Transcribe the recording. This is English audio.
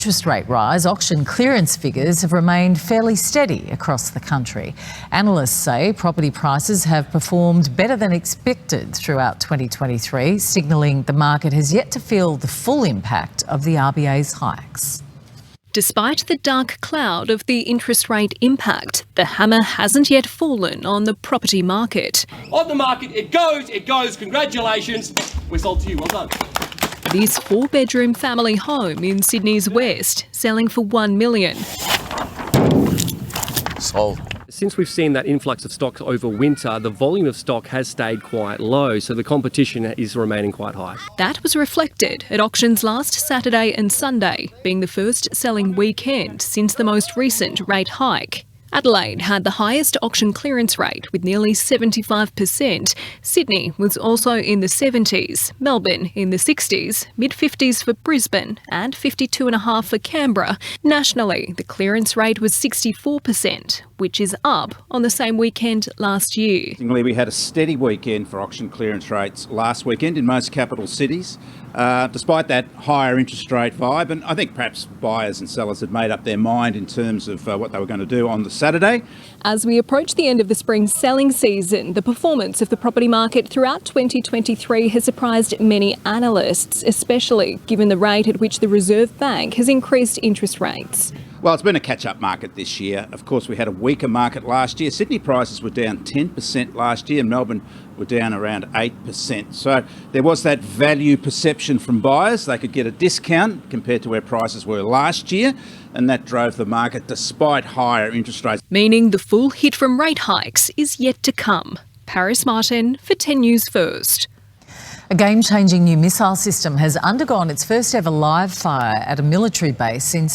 Interest rate rise, auction clearance figures have remained fairly steady across the country. Analysts say property prices have performed better than expected throughout 2023, signalling the market has yet to feel the full impact of the RBA's hikes. Despite the dark cloud of the interest rate impact, the hammer hasn't yet fallen on the property market. On the market, it goes, congratulations. We're sold to you, well done. This four-bedroom family home in Sydney's West, selling for $1 million. Sold. Since we've seen that influx of stock over winter, the volume of stock has stayed quite low, so the competition is remaining quite high. That was reflected at auctions last Saturday and Sunday, being the first selling weekend since the most recent rate hike. Adelaide had the highest auction clearance rate with nearly 75%. Sydney was also in the 70s, Melbourne in the 60s, mid-50s for Brisbane and 52.5% for Canberra. Nationally, the clearance rate was 64%, which is up on the same weekend last year. We had a steady weekend for auction clearance rates last weekend in most capital cities, despite that higher interest rate vibe. And I think perhaps buyers and sellers had made up their mind in terms of what they were going to do on the Saturday. As we approach the end of the spring selling season, the performance of the property market throughout 2023 has surprised many analysts, especially given the rate at which the Reserve Bank has increased interest rates. Well, it's been a catch-up market this year. Of course, we had a weaker market last year. Sydney prices were down 10% last year, and Melbourne were down around 8%. So there was that value perception from buyers. They could get a discount compared to where prices were last year, and that drove the market despite higher interest rates. Meaning the full hit from rate hikes is yet to come. Paris Martin for 10 News First. A game-changing new missile system has undergone its first ever live fire at a military base in